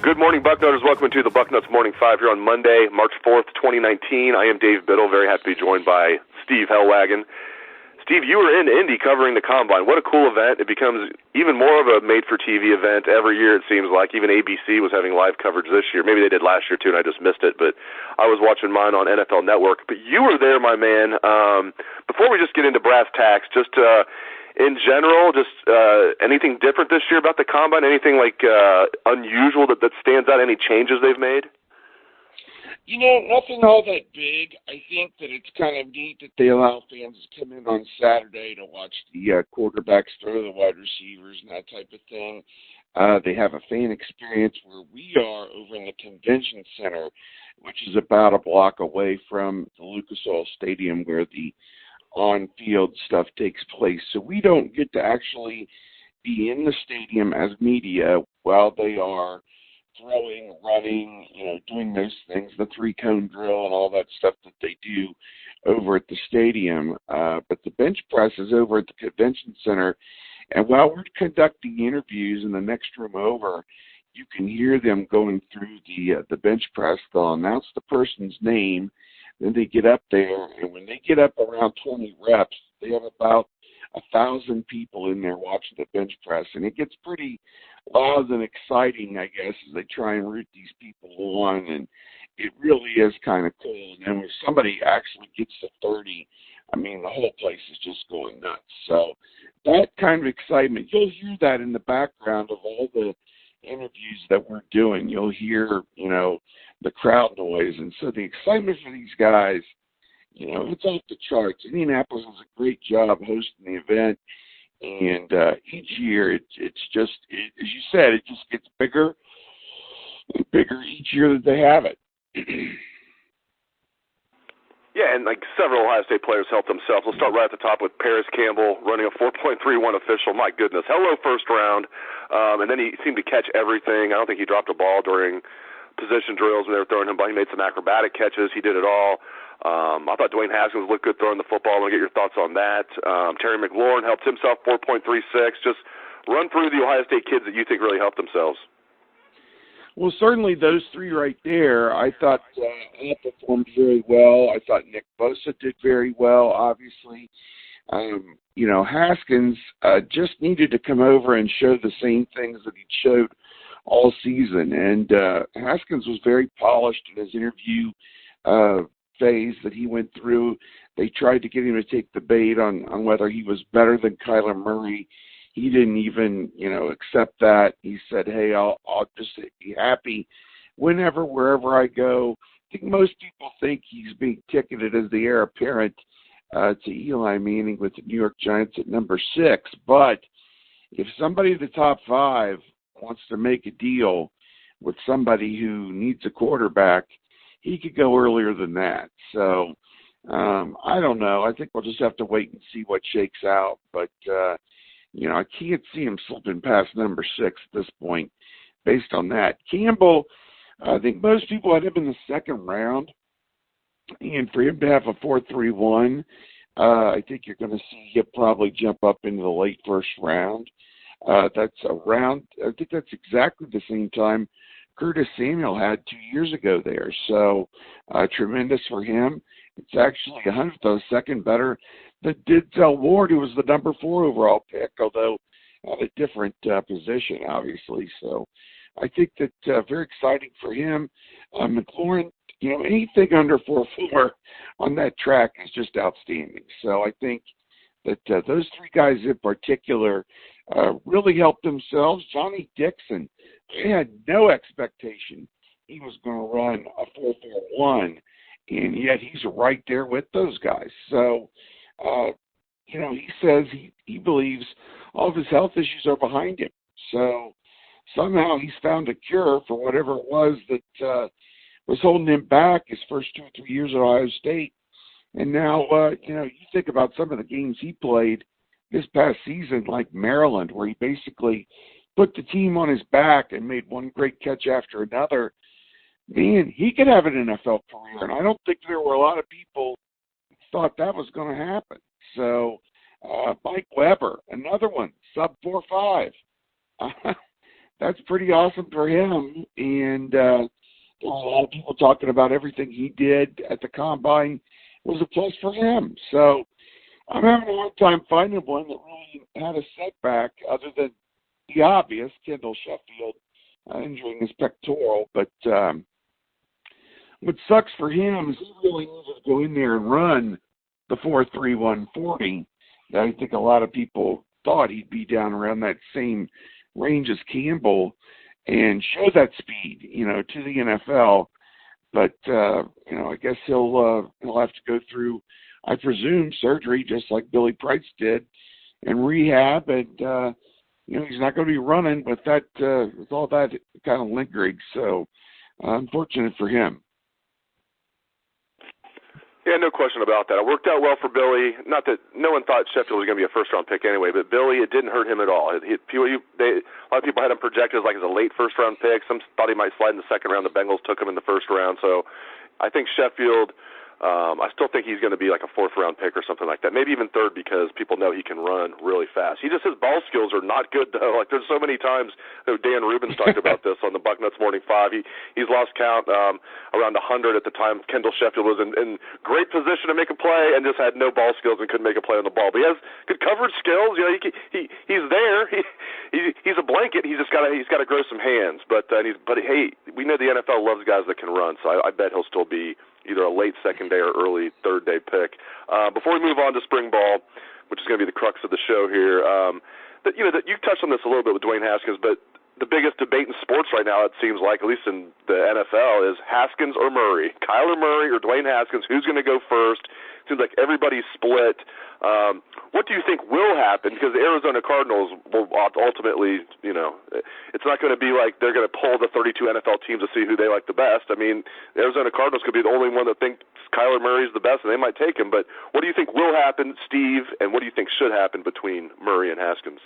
Good morning, Bucknutters. Welcome to the Bucknuts Morning 5 here on Monday, March 4th, 2019. I am Dave Biddle, very happy to be joined by Steve Helwagen. Steve, you were in Indy covering the Combine. What a cool event. It becomes even more of a made-for-TV event every year, it seems like. Even ABC was having live coverage this year. Maybe they did last year, too, and I just missed it. But I was watching mine on NFL Network. But you were there, my man. Before we just get into brass tacks, just in general, just anything different this year about the Combine? Anything like unusual that stands out? Any changes they've made? You know, nothing all that big. I think that it's kind of neat that they allow fans to come in on Saturday to watch the quarterbacks throw the wide receivers and that type of thing. They have a fan experience where we are over in the convention center, which is about a block away from the Lucas Oil Stadium where the on-field stuff takes place. So we don't get to actually be in the stadium as media while they are throwing, running, doing those things, the three-cone drill and all that stuff that they do over at the stadium. But the bench press is over at the convention center. And while we're conducting interviews in the next room over, you can hear them going through the bench press. They'll announce the person's name. Then they get up there, and when they get up around 20 reps, they have about 1,000 people in there watching the bench press, and it gets pretty loud and exciting, I guess, as they try and root these people on, and it really is kind of cool. And then when somebody actually gets to 30, I mean, the whole place is just going nuts. So that kind of excitement, you'll hear that in the background of all the interviews that we're doing. You'll hear, the crowd noise. And so the excitement for these guys, it's off the charts. Indianapolis does a great job hosting the event. And each year, it's just, as you said, it just gets bigger and bigger each year that they have it. Yeah, and like several Ohio State players helped themselves. We'll start right at the top with Paris Campbell running a 4.31 official. My goodness. Hello, first round. And then he seemed to catch everything. I don't think he dropped a ball during position drills when they were throwing him, but he made some acrobatic catches. He did it all. I thought Dwayne Haskins looked good throwing the football. I want to get your thoughts on that. Terry McLaurin helped himself, 4.36. Just run through the Ohio State kids that you think really helped themselves. Well, certainly those three right there, I thought all performed very well. I thought Nick Bosa did very well, obviously. Haskins just needed to come over and show the same things that he showed all season. And Haskins was very polished in his interview phase that he went through. They tried to get him to take the bait on whether he was better than Kyler Murray. He didn't even, accept that. He said, hey, I'll just be happy wherever I go. I think most people think he's being ticketed as the heir apparent to Eli Manning with the New York Giants at number 6. But if somebody in the top 5 wants to make a deal with somebody who needs a quarterback, he could go earlier than that. So I don't know. I think we'll just have to wait and see what shakes out. But, I can't see him slipping past number 6 at this point based on that. Campbell, I think most people had him in the second round. And for him to have a 4.31, I think you're going to see him probably jump up into the late first round. I think that's exactly the same time Curtis Samuel had 2 years ago there. So tremendous for him. It's actually 100th of a second better than Denzel Ward, who was the number 4 overall pick, although at a different position, obviously. So I think that very exciting for him. McLaurin, anything under 4.4 on that track is just outstanding. So I think that those three guys in particular really helped themselves. Johnny Dixon, they had no expectation he was going to run a 4.41, and yet he's right there with those guys. So, he says he believes all of his health issues are behind him. So somehow he's found a cure for whatever it was that was holding him back his first 2 or 3 years at Ohio State. And now, you think about some of the games he played this past season, like Maryland, where he basically put the team on his back and made one great catch after another. Man, he could have an NFL career, and I don't think there were a lot of people who thought that was going to happen. So, Mike Weber, another one, sub 4.5. That's pretty awesome for him, and there's a lot of people talking about everything he did at the Combine was a plus for him. So I'm having a hard time finding one that really had a setback other than the obvious, Kendall Sheffield injuring his pectoral. But what sucks for him is he really needs to go in there and run the 4.31 40. I think a lot of people thought he'd be down around that same range as Campbell and show that speed, to the NFL. But, I guess he'll have to go through, I presume, surgery just like Billy Price did and rehab. And, he's not going to be running with that, with all that kind of lingering. So, unfortunate for him. Yeah, no question about that. It worked out well for Billy. Not that no one thought Sheffield was going to be a first-round pick anyway, but Billy, it didn't hurt him at all. A lot of people had him projected as a late first-round pick. Some thought he might slide in the second round. The Bengals took him in the first round. So I think Sheffield, I still think he's going to be like a fourth-round pick or something like that, maybe even third because people know he can run really fast. His ball skills are not good, though. There's so many times, Dan Rubin's talked about this on the Bucknuts Morning 5. He's lost count around 100 at the time Kendall Sheffield was in great position to make a play and just had no ball skills and couldn't make a play on the ball. But he has good coverage skills. He's there. He's a blanket. He's got to grow some hands. But hey, we know the NFL loves guys that can run, so I bet he'll still be either a late second day or early third day pick. Before we move on to spring ball, which is going to be the crux of the show here, that you touched on this a little bit with Dwayne Haskins, but the biggest debate in sports right now, it seems like, at least in the NFL, is Haskins or Murray. Kyler Murray or Dwayne Haskins, who's going to go first? It seems like everybody's split. What do you think will happen? Because the Arizona Cardinals will ultimately, it's not going to be like they're going to pull the 32 NFL teams to see who they like the best. I mean, the Arizona Cardinals could be the only one that thinks Kyler Murray is the best, and they might take him. But what do you think will happen, Steve, and what do you think should happen between Murray and Haskins?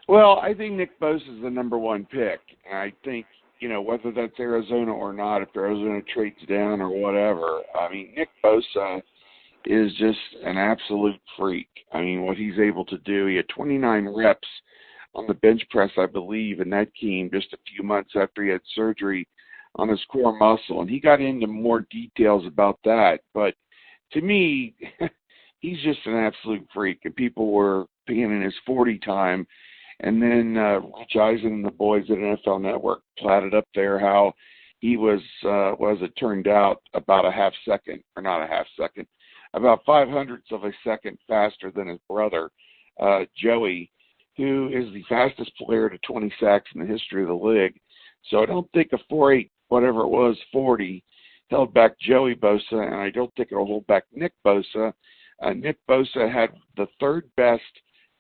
Well, I think Nick Bosa is the number one pick. I think, whether that's Arizona or not, if Arizona trades down or whatever, I mean, Nick Bosa is just an absolute freak. I mean, what he's able to do, he had 29 reps on the bench press, I believe, and that came just a few months after he had surgery on his core muscle. And he got into more details about that. But to me, he's just an absolute freak. And people were paying his 40 time. And then Rich Eisen and the boys at NFL Network platted up there how he was, as it turned out, about about 5/100ths of a second faster than his brother, Joey, who is the fastest player to 20 sacks in the history of the league. So I don't think a 4.8, whatever it was, 40, held back Joey Bosa, and I don't think it'll hold back Nick Bosa. Nick Bosa had the third best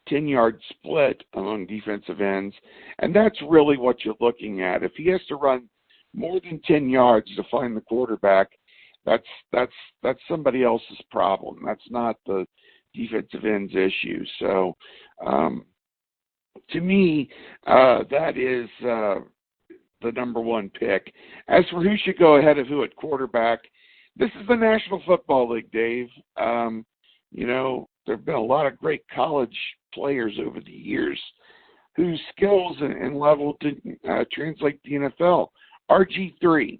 10-yard split among defensive ends, and that's really what you're looking at. If he has to run more than 10 yards to find the quarterback, that's somebody else's problem. That's not the defensive end's issue. So, to me, that is the number one pick. As for who should go ahead of who at quarterback, this is the National Football League, Dave. There have been a lot of great college players over the years whose skills and level didn't translate to the NFL. RG3,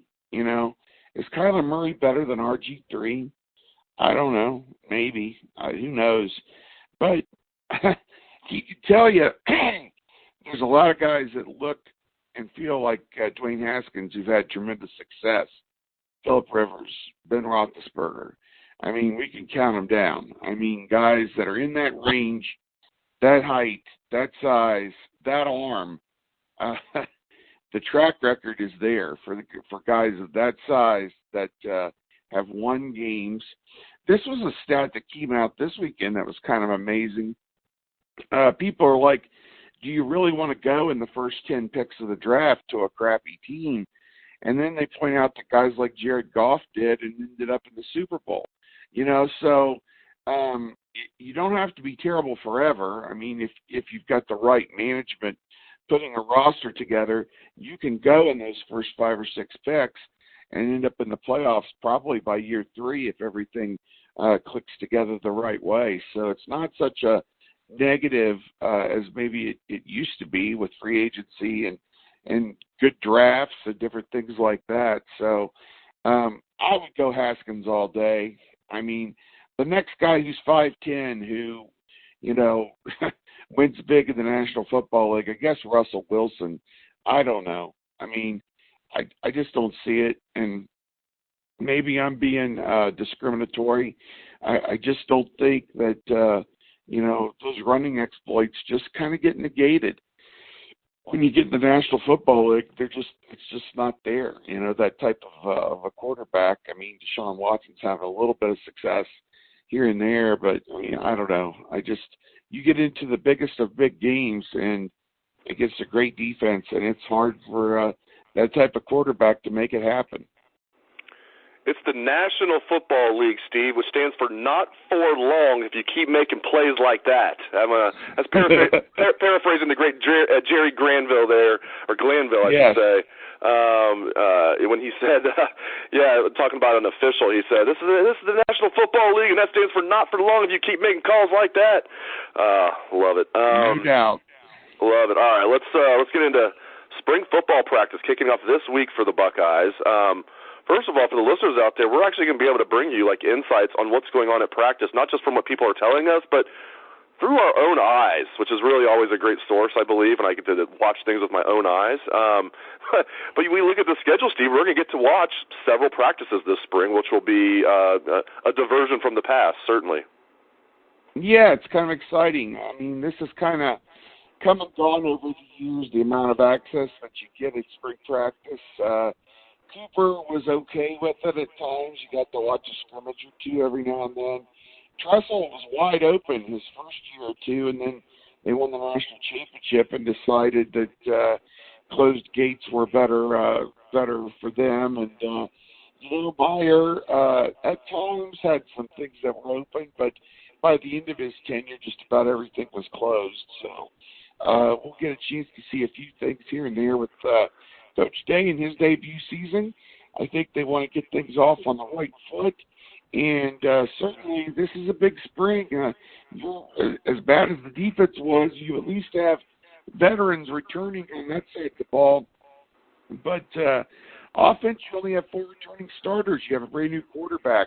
is Kyler Murray better than RG3? I don't know. Maybe. Who knows? But he can tell you there's a lot of guys that look and feel like Dwayne Haskins who've had tremendous success. Phillip Rivers, Ben Roethlisberger. I mean, we can count them down. I mean, guys that are in that range, that height, that size, that arm. The track record is there for guys of that size that have won games. This was a stat that came out this weekend that was kind of amazing. People are like, do you really want to go in the first 10 picks of the draft to a crappy team? And then they point out that guys like Jared Goff did and ended up in the Super Bowl. So you don't have to be terrible forever. I mean, if you've got the right management putting a roster together, you can go in those first 5 or 6 picks and end up in the playoffs probably by year 3 if everything clicks together the right way. So it's not such a negative as maybe it used to be with free agency and good drafts and different things like that. So I would go Haskins all day. I mean, the next guy who's 5'10", who, wins big in the National Football League, I guess Russell Wilson. I don't know. I mean, I just don't see it. And maybe I'm being discriminatory. I just don't think that, those running exploits just kind of get negated. When you get in the National Football League, it's just not there. That type of a quarterback. I mean, Deshaun Watson's having a little bit of success here and there, but I mean, I don't know. You get into the biggest of big games and against a great defense, and it's hard for that type of quarterback to make it happen. It's the National Football League, Steve, which stands for not for long if you keep making plays like that. That's paraphrasing the great Jerry Granville there, or Glanville, I should say. When he said, talking about an official, he said, this is the National Football League, and that stands for not for long if you keep making calls like that. Love it. No doubt. Love it. All right, let's get into spring football practice kicking off this week for the Buckeyes. First of all, for the listeners out there, we're actually going to be able to bring you insights on what's going on at practice, not just from what people are telling us, but through our own eyes, which is really always a great source, I believe, and I get to watch things with my own eyes. But we look at the schedule, Steve, we're going to get to watch several practices this spring, which will be a diversion from the past, certainly. Yeah, it's kind of exciting. I mean, this has kind of come and gone over the years, the amount of access that you get at spring practice. Cooper was okay with it at times. You got to watch a scrimmage or two every now and then. Tressel was wide open his first year or two, and then they won the national championship and decided that closed gates were better for them. And Meyer at times had some things that were open, but by the end of his tenure, just about everything was closed. So we'll get a chance to see a few things here and there with Coach Day in his debut season. I think they want to get things off on the right foot, and certainly this is a big spring. As bad as the defense was, you at least have veterans returning on that side of the ball. But offense, you only have 4 returning starters. You have a brand new quarterback,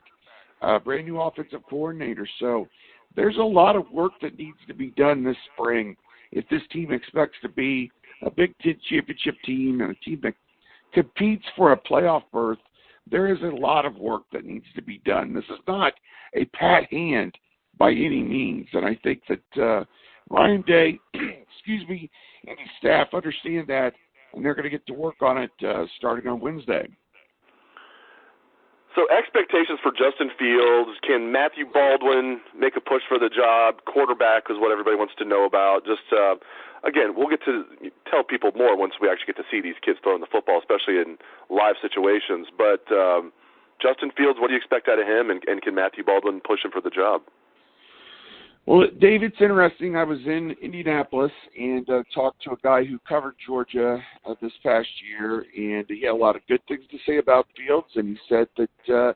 a brand new offensive coordinator. So there's a lot of work that needs to be done this spring if this team expects to be a Big Ten championship team and a team that competes for a playoff berth. There is a lot of work that needs to be done. This is not a pat hand by any means, and I think that Ryan Day, and his staff understand that, and they're going to get to work on it starting on Wednesday. So expectations for Justin Fields. Can Matthew Baldwin make a push for the job? Quarterback is what everybody wants to know about. Just, again, we'll get to tell people more once we actually get to see these kids throwing the football, especially in live situations. But Justin Fields, what do you expect out of him, and can Matthew Baldwin push him for the job? Well, Dave, it's interesting. I was in Indianapolis and talked to a guy who covered Georgia this past year, and he had a lot of good things to say about Fields, and he said that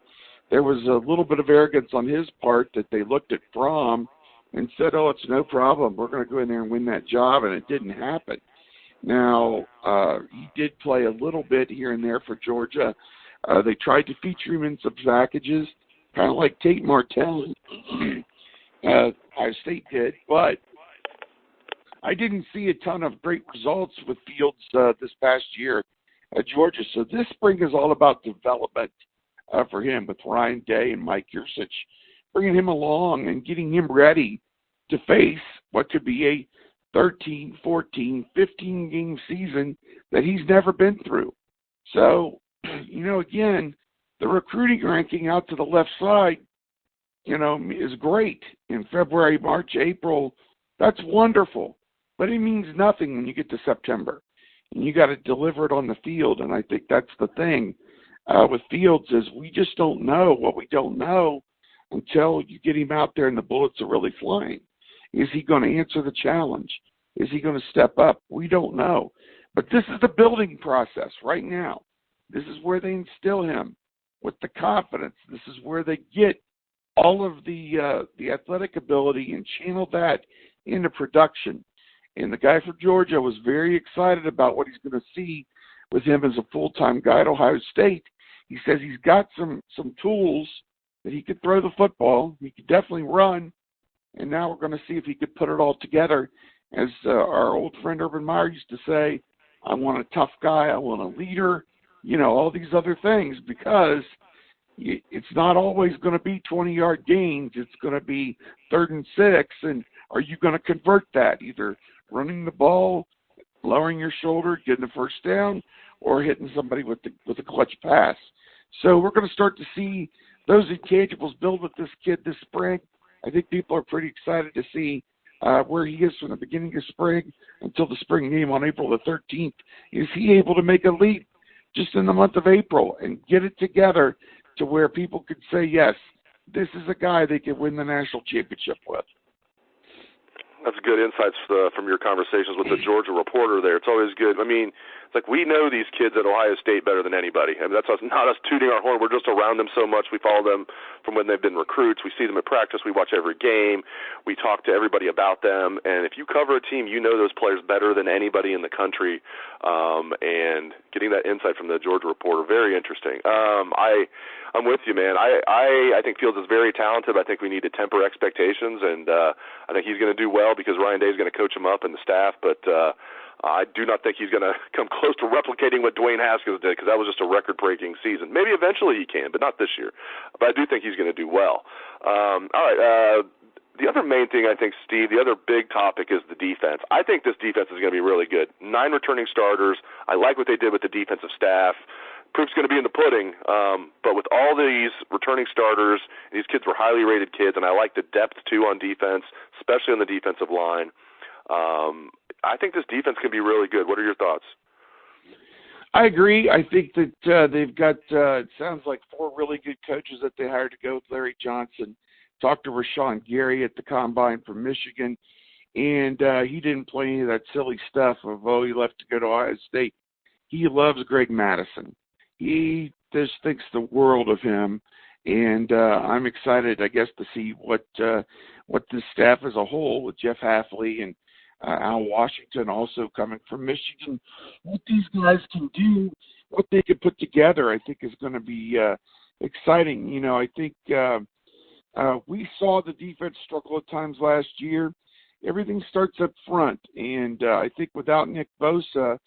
there was a little bit of arrogance on his part that they looked at Fromm and said, oh, it's no problem. We're going to go in there and win that job, and it didn't happen. Now, he did play a little bit here and there for Georgia. They tried to feature him in some packages, kind of like Tate Martell. Ohio State did, but I didn't see a ton of great results with Fields this past year at Georgia. So this spring is all about development for him with Ryan Day and Mike Yurcich, bringing him along and getting him ready to face what could be a 13, 14, 15-game season that he's never been through. So, again, the recruiting ranking out to the left side, is great in February, March, April. That's wonderful. but it means nothing when you get to September. And you got to deliver it on the field, and I think that's the thing with Fields is we just don't know what we don't know until you get him out there and the bullets are really flying. Is he going to answer the challenge? Is he going to step up? We don't know. But this is the building process right now. This is where they instill him with the confidence. This is where they get all of the athletic ability and channel that into production. And the guy from Georgia was very excited about what he's going to see with him as a full-time guy at Ohio State. He says he's got some tools that he could throw the football. He could definitely run. And now we're going to see if he could put it all together. As our old friend Urban Meyer used to say, I want a tough guy. I want a leader. You know, all these other things, because it's not always going to be 20-yard gains. It's going to be 3rd and 6. And are you going to convert that? Either running the ball, lowering your shoulder, getting the first down, or hitting somebody with a clutch pass. So we're going to start to see those intangibles build with this kid this spring. I think people are pretty excited to see where he is from the beginning of spring until the spring game on April the 13th. Is he able to make a leap just in the month of April and get it together to where people could say, yes, this is a guy they could win the national championship with? That's good insights from your conversations with the Georgia reporter there. It's always good. I mean, it's like we know these kids at Ohio State better than anybody. I mean, that's not us tooting our horn. We're just around them so much. We follow them from when they've been recruits. We see them at practice. We watch every game. We talk to everybody about them. And if you cover a team, you know those players better than anybody in the country. And getting that insight from the Georgia reporter, very interesting. I'm with you, man. I think Fields is very talented. I think we need to temper expectations, and I think he's going to do well because Ryan Day is going to coach him up and the staff, but I do not think he's going to come close to replicating what Dwayne Haskins did, because that was just a record-breaking season. Maybe eventually he can, but not this year. But I do think he's going to do well. All right, the other main thing, I think, Steve, the other big topic is the defense. I think this defense is going to be really good. 9 returning starters. I like what they did with the defensive staff. Proof's going to be in the pudding, but with all these returning starters, these kids were highly rated kids, and I like the depth, too, on defense, especially on the defensive line. I think this defense can be really good. What are your thoughts? I agree. I think that they've got, it sounds like 4 really good coaches that they hired to go with Larry Johnson. Talked to Rashawn Gary at the Combine from Michigan, and he didn't play any of that silly stuff of, he left to go to Ohio State. He loves Greg Madison. He just thinks the world of him, and I'm excited, I guess, to see what the staff as a whole, with Jeff Hafley and Al Washington also coming from Michigan, what these guys can do, what they can put together, I think is going to be exciting. You know, I think we saw the defense struggle at times last year. Everything starts up front, and I think without Nick Bosa,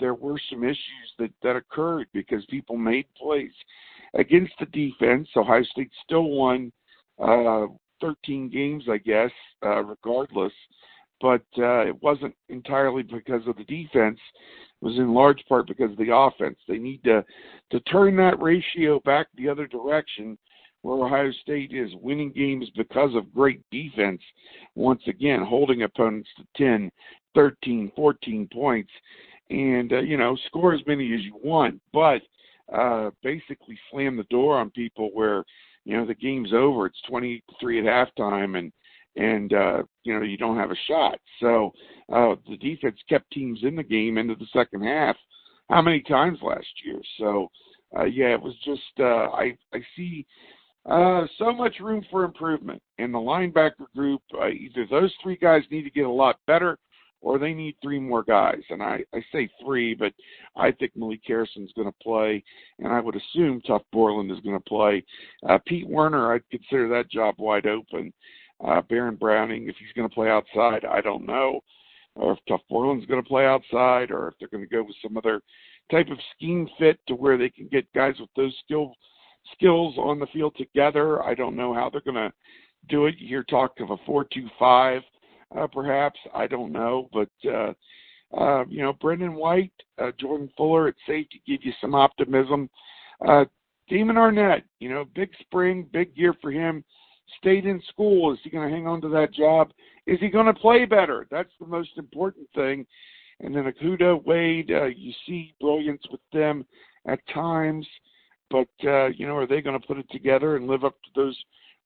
there were some issues that occurred because people made plays against the defense. Ohio State still won 13 games, I guess, regardless. But it wasn't entirely because of the defense. It was in large part because of the offense. They need to turn that ratio back the other direction, where Ohio State is winning games because of great defense, once again, holding opponents to 10, 13, 14 points. And, score as many as you want, but basically slam the door on people where, the game's over. It's 23 at halftime, and you don't have a shot. So the defense kept teams in the game into the second half how many times last year? So, it was just I see so much room for improvement. In the linebacker group, either those 3 guys need to get a lot better, or they need 3 more guys. And I say 3, but I think Malik Harrison's going to play, and I would assume Tuff Borland is going to play. Pete Werner, I'd consider that job wide open. Baron Browning, if he's going to play outside, I don't know. Or if Tuff Borland's going to play outside, or if they're going to go with some other type of scheme fit to where they can get guys with those skills on the field together. I don't know how they're going to do it. You hear talk of a 4-2-5. Perhaps, I don't know, but Brendan White, Jordan Fuller at safety give you some optimism. Damon Arnett, big spring, big year for him. stayed in school? Is he going to hang on to that job? Is he going to play better? That's the most important thing. And then Akuda, Wade, you see brilliance with them at times, but, are they going to put it together and live up to those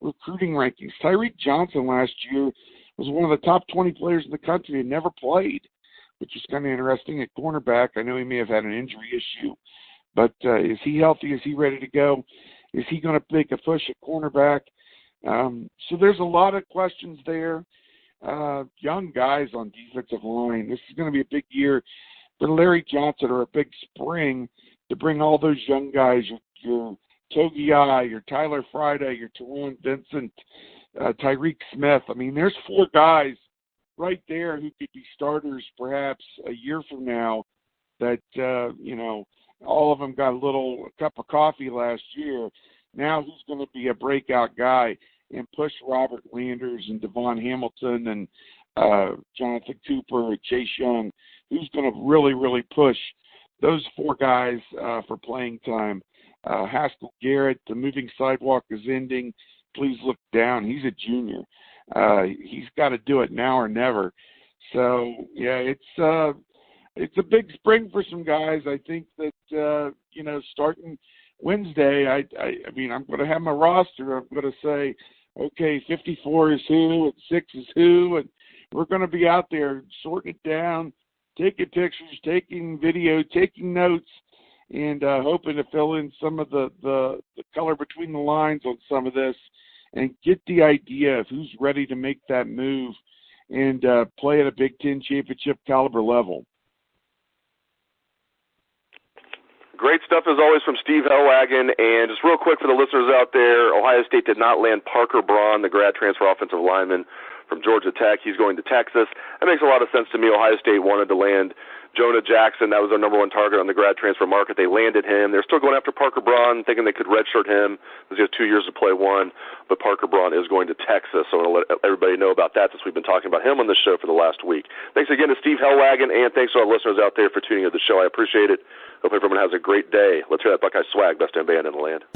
recruiting rankings? Tyreek Johnson last year was one of the top 20 players in the country and never played, which is kind of interesting at cornerback. I know he may have had an injury issue, but is he healthy? Is he ready to go? Is he going to make a push at cornerback? So there's a lot of questions there. Young guys on defensive line. This is going to be a big year for Larry Johnson, or a big spring, to bring all those young guys, your Togiai, your Tyler Friday, your Teron Vincent, Tyreek Smith. I mean, there's 4 guys right there who could be starters perhaps a year from now that, all of them got a cup of coffee last year. Now who's going to be a breakout guy and push Robert Landers and Devon Hamilton and Jonathan Cooper, Chase Young? Who's going to really, really push those 4 guys for playing time? Haskell Garrett, the moving sidewalk is ending. Please look down. He's a junior. He's got to do it now or never. So, yeah, it's a big spring for some guys. I think that, starting Wednesday, I mean, I'm going to have my roster. I'm going to say, okay, 54 is who, and 6 is who, and we're going to be out there sorting it down, taking pictures, taking video, taking notes, and hoping to fill in some of the color between the lines on some of this and get the idea of who's ready to make that move and play at a Big Ten championship caliber level. Great stuff, as always, from Steve Helwagen. And just real quick for the listeners out there, Ohio State did not land Parker Braun, the grad transfer offensive lineman from Georgia Tech. He's going to Texas. That makes a lot of sense to me. Ohio State wanted to land Jonah Jackson. That was their number 1 target on the grad transfer market. They landed him. They're still going after Parker Braun, thinking they could redshirt him because he has 2 years to play 1. But Parker Braun is going to Texas, so I want to let everybody know about that since we've been talking about him on the show for the last week. Thanks again to Steve Helwagen, and thanks to our listeners out there for tuning into the show. I appreciate it. Hope everyone has a great day. Let's hear that Buckeye swag, best damn band in the land.